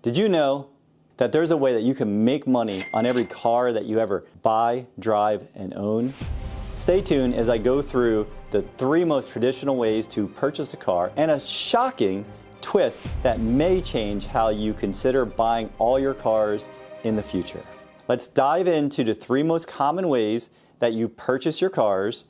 Did you know that there's a way that you can make money on every car that you ever buy, drive, and own? Stay tuned as I go through the 3 most traditional ways to purchase a car and a shocking twist that may change how you consider buying all your cars in the future. Let's dive into the 3 most common ways that you purchase your cars,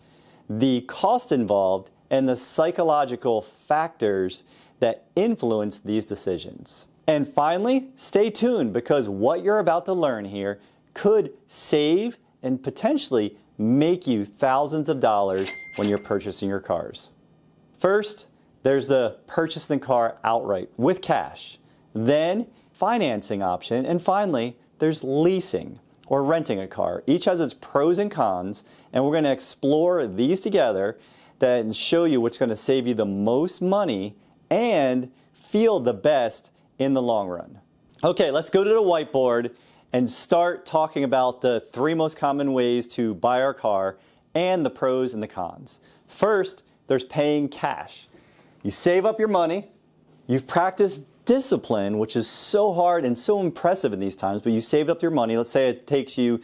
the cost involved, and the psychological factors that influence these decisions. And finally, stay tuned because what you're about to learn here could save and potentially make you thousands of dollars when you're purchasing your cars. First, there's the purchasing the car outright with cash, then financing option, and finally, there's leasing or renting a car. Each has its pros and cons, and we're going to explore these together and show you what's going to save you the most money and feel the best in the long run. Okay, let's go to the whiteboard and start talking about the 3 most common ways to buy our car and the pros and the cons. First, there's paying cash. You save up your money, you've practiced discipline, which is so hard and so impressive in these times, but you saved up your money. Let's say it takes you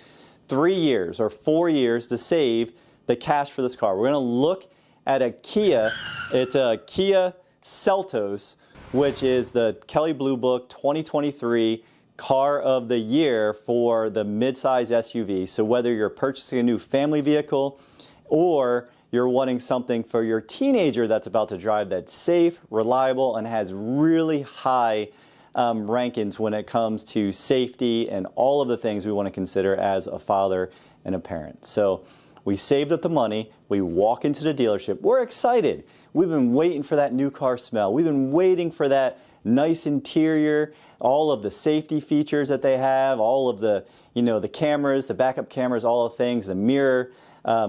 3 years or 4 years to save the cash for this car. We're going to look at a Kia. It's a Kia Seltos, which is the Kelley Blue Book 2023 Car of the Year for the midsize SUV. So whether you're purchasing a new family vehicle or you're wanting something for your teenager that's about to drive that's safe, reliable, and has really high rankings when it comes to safety and all of the things we want to consider as a father and a parent. So we saved up the money, we walk into the dealership, we're excited. We've been waiting for that new car smell. We've been waiting for that nice interior, all of the safety features that they have, all of the, the cameras, the backup cameras, all the things, the mirror,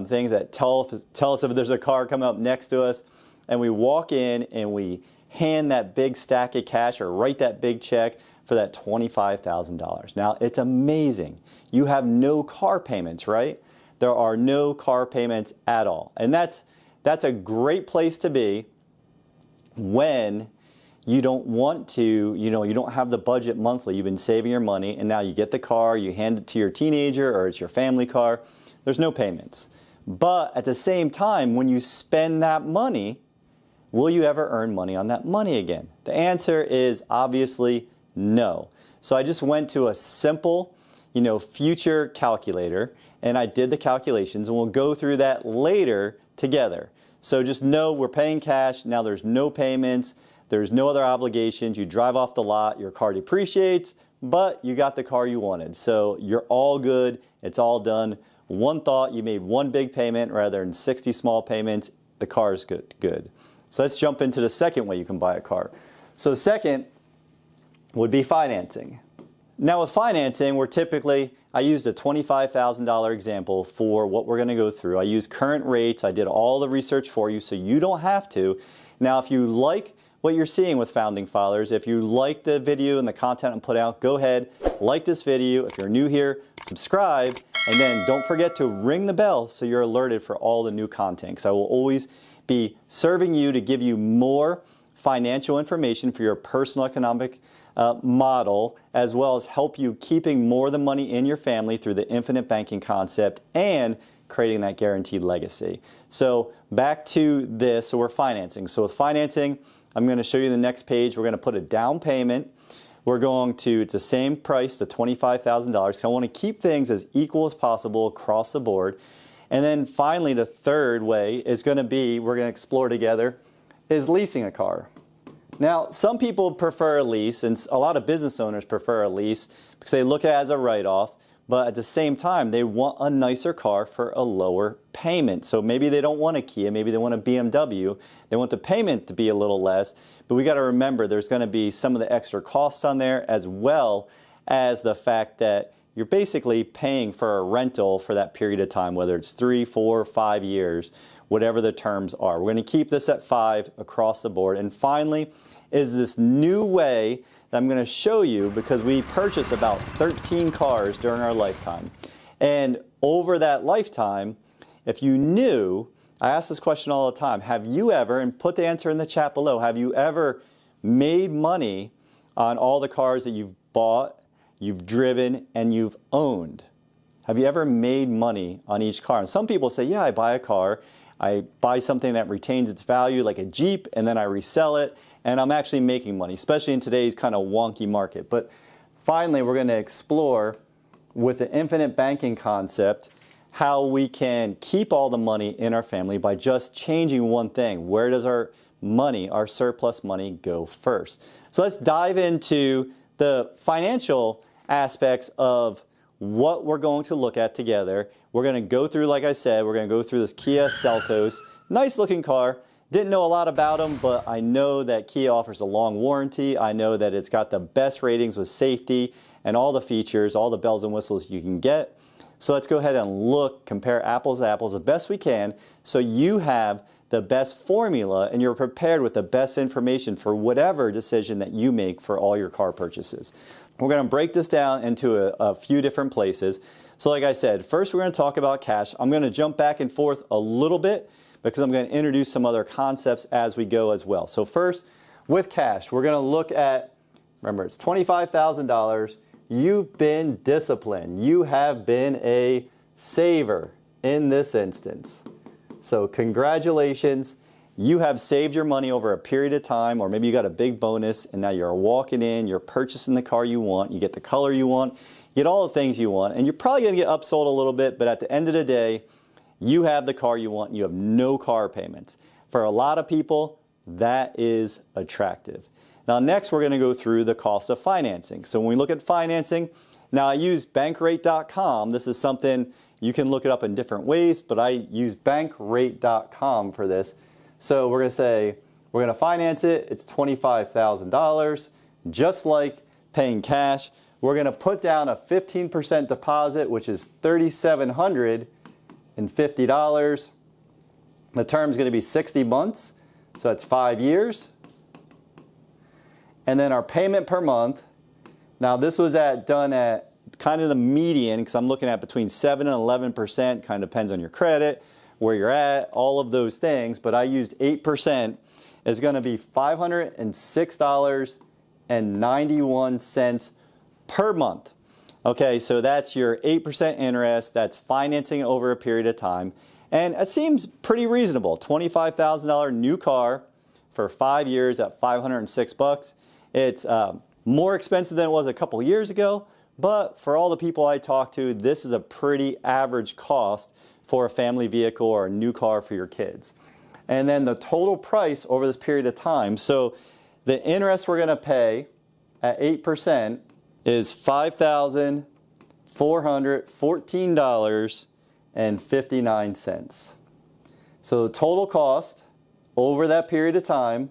things that tell us if there's a car coming up next to us. And we walk in and we hand that big stack of cash or write that big check for that $25,000. Now, it's amazing. You have no car payments, right? There are no car payments at all. And that's a great place to be when you don't want to, you don't have the budget monthly. You've been saving your money and now you get the car, you hand it to your teenager or it's your family car. There's no payments. But at the same time, when you spend that money, will you ever earn money on that money again? The answer is obviously no. So I just went to a simple, future calculator and I did the calculations and we'll go through that later together. So just know we're paying cash. Now there's no payments. There's no other obligations. You drive off the lot, your car depreciates, but you got the car you wanted. So you're all good. It's all done. One thought, you made one big payment rather than 60 small payments. The car is good. So let's jump into the second way you can buy a car. So second would be financing. Now with financing, I used a $25,000 example for what we're going to go through. I used current rates. I did all the research for you so you don't have to. Now if you like what you're seeing with Founding Fathers, if you like the video and the content I'm putting out, go ahead, like this video. If you're new here, subscribe, and then don't forget to ring the bell so you're alerted for all the new content, because I will always be serving you to give you more financial information for your personal economic model, as well as help you keeping more of the money in your family through the infinite banking concept and creating that guaranteed legacy. So back to this, so we're financing. So with financing, I'm going to show you the next page. We're going to put a down payment. It's the same price, the $25,000. So I want to keep things as equal as possible across the board. And then finally, the third way is going to be, we're going to explore together, is leasing a car. Now, some people prefer a lease, and a lot of business owners prefer a lease because they look at it as a write-off, but at the same time, they want a nicer car for a lower payment. So maybe they don't want a Kia, maybe they want a BMW. They want the payment to be a little less, but we got to remember there's going to be some of the extra costs on there, as well as the fact that you're basically paying for a rental for that period of time, whether it's 3, 4, 5 years, whatever the terms are. We're going to keep this at 5 across the board. And finally is this new way that I'm going to show you, because we purchased about 13 cars during our lifetime. And over that lifetime, if you knew, I ask this question all the time, have you ever, and put the answer in the chat below, have you ever made money on all the cars that you've bought, you've driven, and you've owned. Have you ever made money on each car? And some people say, yeah, I buy a car, I buy something that retains its value like a Jeep, and then I resell it, and I'm actually making money, especially in today's kind of wonky market. But finally, we're going to explore with the infinite banking concept how we can keep all the money in our family by just changing one thing. Where does our money, our surplus money, go first? So let's dive into the financial aspects of what we're going to look at together. We're going to go through, like I said, we're going to go through this Kia Seltos. Nice looking car. Didn't know a lot about them, but I know that Kia offers a long warranty. I know that it's got the best ratings with safety and all the features, all the bells and whistles you can get. So let's go ahead and look, compare apples to apples the best we can, so you have the best formula and you're prepared with the best information for whatever decision that you make for all your car purchases. We're going to break this down into a few different places. So like I said, first we're going to talk about cash. I'm going to jump back and forth a little bit because I'm going to introduce some other concepts as we go as well. So first, with cash, we're going to look at, remember, it's $25,000. You've been disciplined. You have been a saver in this instance. So congratulations. You have saved your money over a period of time, or maybe you got a big bonus and now you're walking in, you're purchasing the car you want, you get the color you want, you get all the things you want, and you're probably going to get upsold a little bit, but at the end of the day, you have the car you want and you have no car payments. For a lot of people, that is attractive. Now next we're going to go through the cost of financing. So when we look at financing, now I use bankrate.com. This is something you can look it up in different ways, but I use bankrate.com for this. So we're going to say we're going to finance it. It's $25,000, just like paying cash. We're going to put down a 15% deposit, which is $3,750. The term is going to be 60 months, so that's 5 years. And then our payment per month, now this was done at kind of the median, because I'm looking at between 7 and 11%, kind of depends on your credit, where you're at, all of those things, but I used 8%, is going to be $506.91 per month. Okay, so that's your 8% interest, that's financing over a period of time, and it seems pretty reasonable. $25,000 new car for 5 years at $506. It's more expensive than it was a couple years ago, but for all the people I talk to, this is a pretty average cost for a family vehicle or a new car for your kids. And then the total price over this period of time, so the interest we're going to pay at 8% is $5,414.59. So the total cost over that period of time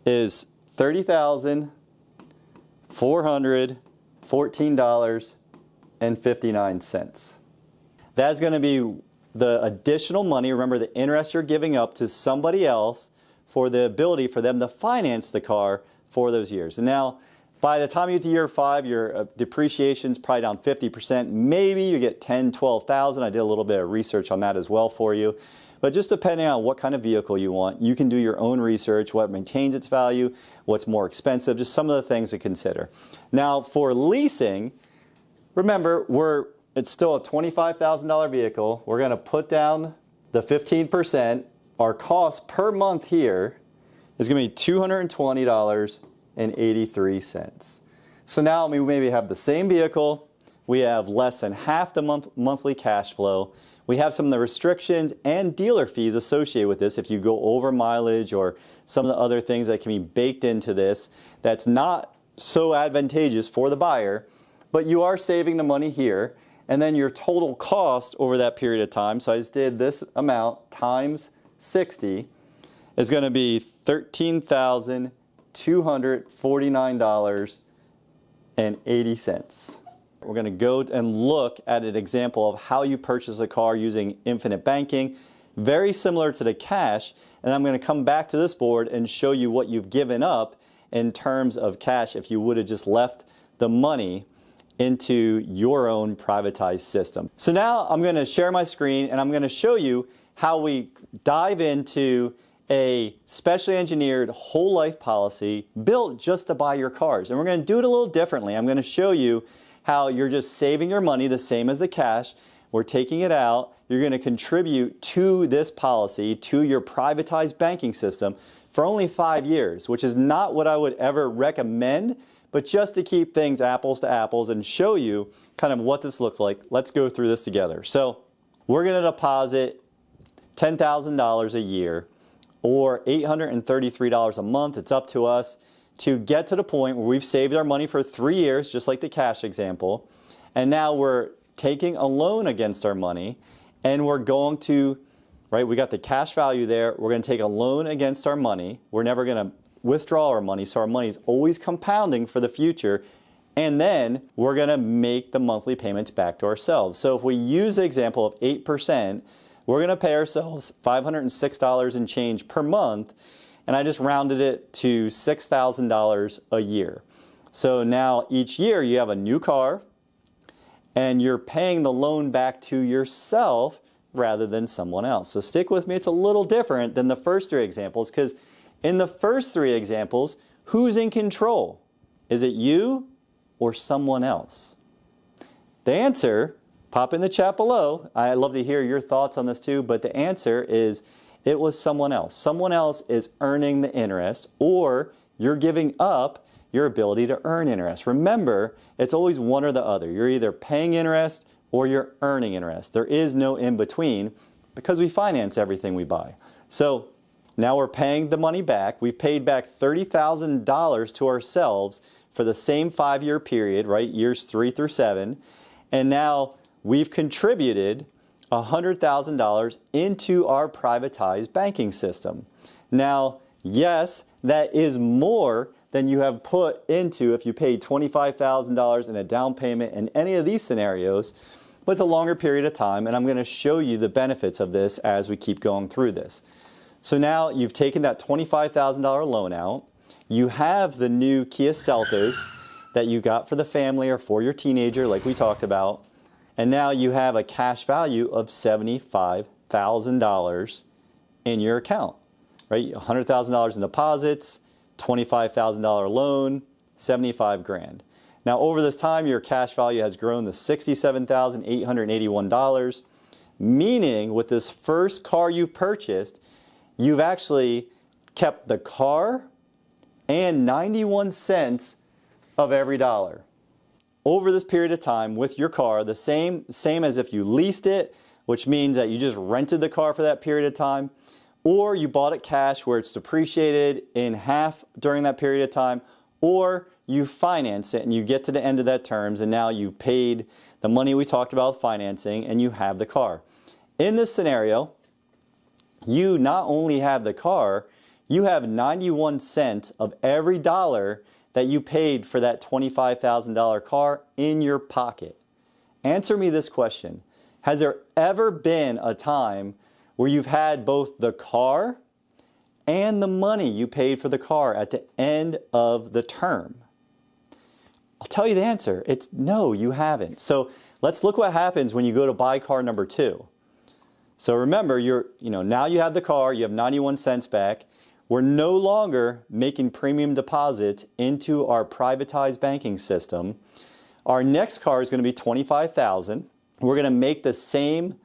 is $30,414.59. That's going to be the additional money. Remember, the interest you're giving up to somebody else for the ability for them to finance the car for those years. And now, by the time you get to year 5, your depreciation is probably down 50%. Maybe you get $10,000, $12,000. I did a little bit of research on that as well for you. But just depending on what kind of vehicle you want, you can do your own research, what maintains its value, what's more expensive, just some of the things to consider. Now, for leasing, remember, it's still a $25,000 vehicle. We're going to put down the 15%. Our cost per month here is going to be $220.83. So now we maybe have the same vehicle. We have less than half the monthly cash flow. We have some of the restrictions and dealer fees associated with this if you go over mileage or some of the other things that can be baked into this. That's not so advantageous for the buyer, but you are saving the money here. And then your total cost over that period of time, so I just did this amount times 60, is going to be $13,249.80. We're going to go and look at an example of how you purchase a car using infinite banking, very similar to the cash, and I'm going to come back to this board and show you what you've given up in terms of cash if you would have just left the money into your own privatized system. So now I'm going to share my screen and I'm going to show you how we dive into a specially engineered whole life policy built just to buy your cars. And we're going to do it a little differently. I'm going to show you how you're just saving your money the same as the cash. We're taking it out. You're going to contribute to this policy, to your privatized banking system for only 5 years, which is not what I would ever recommend, but just to keep things apples to apples and show you kind of what this looks like. Let's go through this together. So we're going to deposit $10,000 a year or $833 a month. It's up to us to get to the point where we've saved our money for 3 years, just like the cash example. And now we're taking a loan against our money, and we're going to, right, we got the cash value there. We're going to take a loan against our money. We're never going to withdraw our money, so our money is always compounding for the future. And then we're going to make the monthly payments back to ourselves. So if we use the example of 8%, we're going to pay ourselves $506 and change per month, and I just rounded it to $6,000 a year. So now each year you have a new car, and you're paying the loan back to yourself rather than someone else. So stick with me. It's a little different than the first 3 examples, because in the first 3 examples, who's in control? Is it you or someone else? The answer, pop in the chat below. I'd love to hear your thoughts on this too, but the answer is it was someone else. Someone else is earning the interest, or you're giving up your ability to earn interest. Remember, it's always one or the other. You're either paying interest or you're earning interest. There is no in between, because we finance everything we buy. So now we're paying the money back. We've paid back $30,000 to ourselves for the same 5-year period, right? Years 3 through 7. And now we've contributed $100,000 into our privatized banking system. Now, yes, that is more than you have put into if you paid $25,000 in a down payment in any of these scenarios, but it's a longer period of time, and I'm going to show you the benefits of this as we keep going through this. So now you've taken that $25,000 loan out. You have the new Kia Seltos that you got for the family or for your teenager, like we talked about, and now you have a cash value of $75,000 in your account, right? $100,000 in deposits, $25,000 loan, $75,000. Now over this time, your cash value has grown to $67,881, meaning with this first car you've purchased, you've actually kept the car and 91 cents of every dollar. Over this period of time with your car, the same as if you leased it, which means that you just rented the car for that period of time, or you bought it cash where it's depreciated in half during that period of time, or you finance it and you get to the end of that terms and now you've paid the money we talked about financing and you have the car. In this scenario, you not only have the car, you have 91 cents of every dollar that you paid for that $25,000 car in your pocket. Answer me this question. Has there ever been a time where you've had both the car and the money you paid for the car at the end of the term? I'll tell you the answer. It's no, you haven't. So let's look what happens when you go to buy car number 2. So remember, now you have the car, you have 91 cents back. We're no longer making premium deposits into our privatized banking system. Our next car is going to be $25,000. We're going to make the same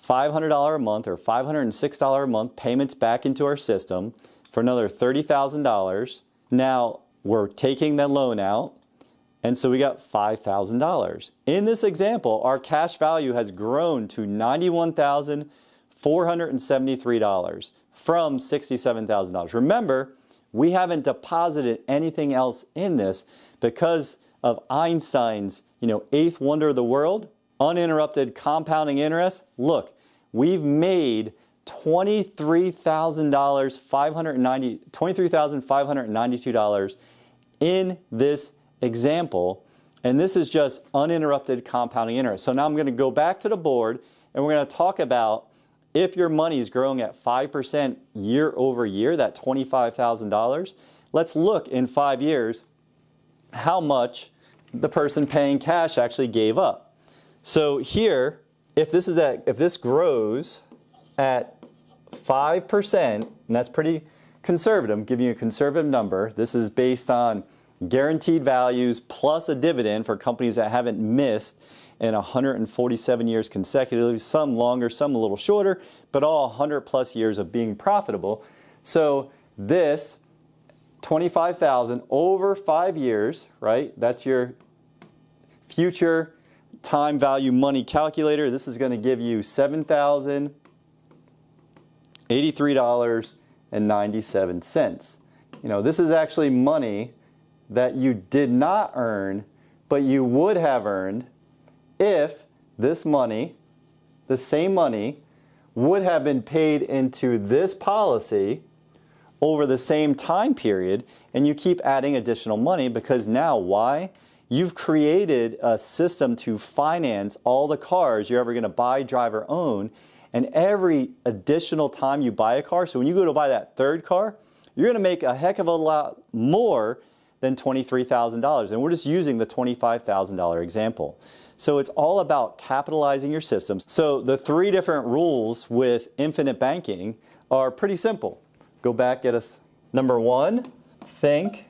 $500 a month or $506 a month payments back into our system for another $30,000. Now we're taking the loan out, and so we got $5,000. In this example, our cash value has grown to $91,473 from $67,000. Remember, we haven't deposited anything else in this because of Einstein's, eighth wonder of the world, uninterrupted compounding interest. Look, we've made $23,592 in this example, and this is just uninterrupted compounding interest. So now I'm going to go back to the board, and we're going to talk about if your money is growing at 5% year over year, that $25,000, let's look in 5 years how much the person paying cash actually gave up. So here, if this grows at 5%, and that's pretty conservative. I'm giving you a conservative number. This is based on guaranteed values plus a dividend for companies that haven't missed in 147 years consecutively, some longer, some a little shorter, but all 100 plus years of being profitable. So this $25,000 over 5 years, right? That's your future time value money calculator. This is going to give you $7,083.97. You know, this is actually money that you did not earn, but you would have earned if this money, the same money, would have been paid into this policy over the same time period, and you keep adding additional money because now, why? You've created a system to finance all the cars you're ever going to buy, drive, or own, and every additional time you buy a car, so when you go to buy that third car, you're going to make a heck of a lot more than $23,000, and we're just using the $25,000 example. So it's all about capitalizing your systems. So the 3 different rules with infinite banking are pretty simple. Go back, get us. Number 1, think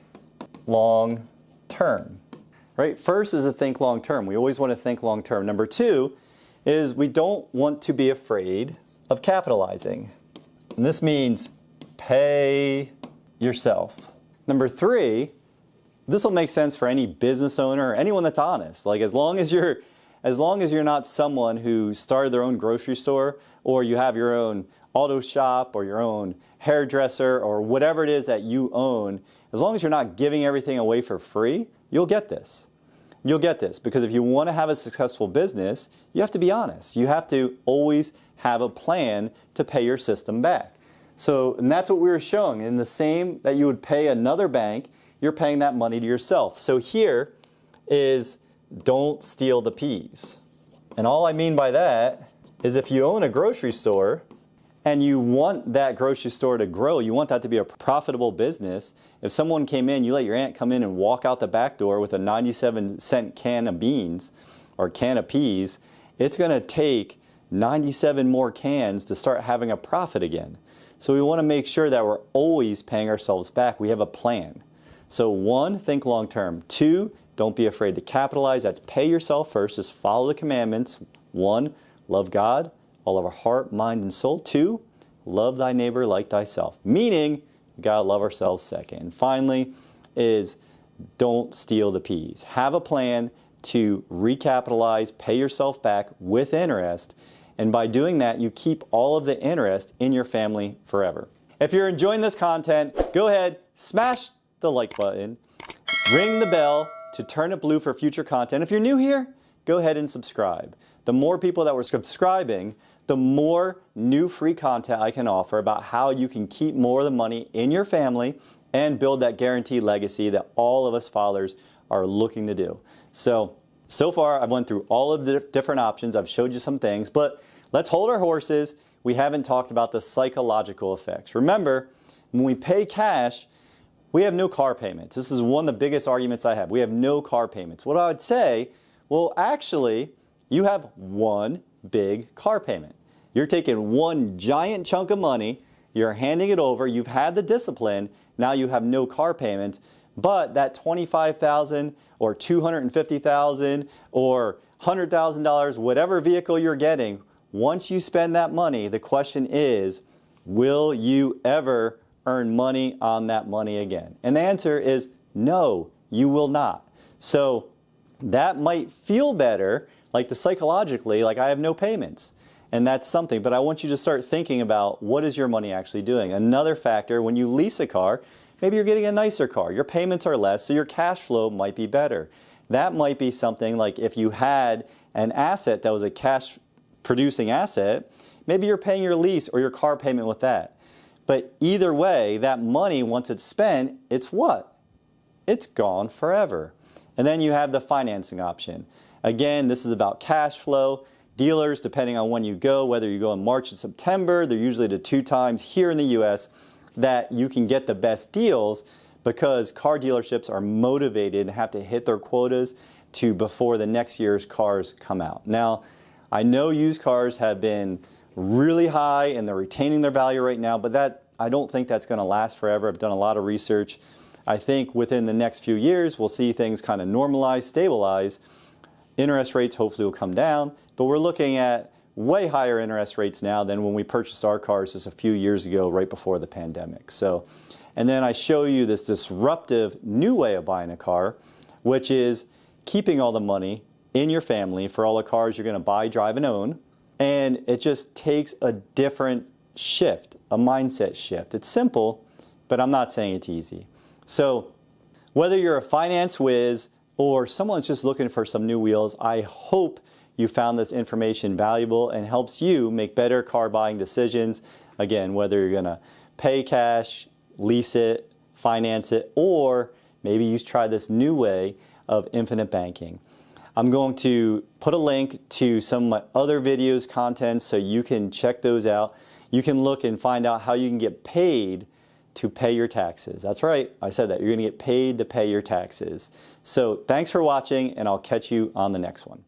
long term. Right? First is to think long term. We always want to think long term. Number 2 is we don't want to be afraid of capitalizing. And this means pay yourself. Number 3, this will make sense for any business owner or anyone that's honest. Like as long as you're not someone who started their own grocery store, or you have your own auto shop or your own hairdresser or whatever it is that you own, as long as you're not giving everything away for free, you'll get this. You'll get this because if you want to have a successful business, you have to be honest. You have to always have a plan to pay your system back. So, and that's what we were showing. In the same that you would pay another bank, you're paying that money to yourself. So here is don't steal the peas. And all I mean by that is if you own a grocery store and you want that grocery store to grow, you want that to be a profitable business, if someone came in, you let your aunt come in and walk out the back door with a 97-cent can of beans or can of peas, it's going to take 97 more cans to start having a profit again. So we want to make sure that we're always paying ourselves back. We have a plan. So 1, think long term. 2, don't be afraid to capitalize. That's pay yourself first. Just follow the commandments. 1, love God, all of our heart, mind, and soul. 2, love thy neighbor like thyself. Meaning, we gotta love ourselves second. And finally is don't steal the peas. Have a plan to recapitalize, pay yourself back with interest. And by doing that, you keep all of the interest in your family forever. If you're enjoying this content, go ahead, smash the like button, ring the bell to turn it blue for future content. If you're new here, go ahead and subscribe. The more people that were subscribing, the more new free content I can offer about how you can keep more of the money in your family and build that guaranteed legacy that all of us fathers are looking to do. So far I've went through all of the different options. I've showed you some things, but let's hold our horses. We haven't talked about the psychological effects. Remember, when we pay cash, we have no car payments. This is one of the biggest arguments I have. We have no car payments. What I would say, well, actually, you have one big car payment. You're taking one giant chunk of money, you're handing it over, you've had the discipline, now you have no car payments, but that $25,000 or $250,000 or $100,000, whatever vehicle you're getting, once you spend that money, the question is, will you ever earn money on that money again? And the answer is no, you will not. So that might feel better, like psychologically, like I have no payments. And that's something, but I want you to start thinking about what is your money actually doing. Another factor, when you lease a car, maybe you're getting a nicer car. Your payments are less, so your cash flow might be better. That might be something like if you had an asset that was a cash producing asset, maybe you're paying your lease or your car payment with that. But either way, that money, once it's spent, it's what? It's gone forever. And then you have the financing option. Again, this is about cash flow. Dealers, depending on when you go, whether you go in March and September, they're usually the 2 times here in the U.S. that you can get the best deals because car dealerships are motivated and have to hit their quotas before the next year's cars come out. Now, I know used cars have been really high and they're retaining their value right now, but I don't think that's going to last forever. I've done a lot of research. I think within the next few years, we'll see things kind of normalize, stabilize. Interest rates hopefully will come down, but we're looking at way higher interest rates now than when we purchased our cars just a few years ago, right before the pandemic. So, and then I show you this disruptive new way of buying a car, which is keeping all the money in your family for all the cars you're going to buy, drive, and own. And it just takes a different shift, a mindset shift. It's simple, but I'm not saying it's easy. So whether you're a finance whiz or someone's just looking for some new wheels, I hope you found this information valuable and helps you make better car buying decisions. Again, whether you're going to pay cash, lease it, finance it, or maybe you try this new way of infinite banking. I'm going to put a link to some of my other videos, content, so you can check those out. You can look and find out how you can get paid to pay your taxes. That's right, I said that. You're going to get paid to pay your taxes. So thanks for watching, and I'll catch you on the next one.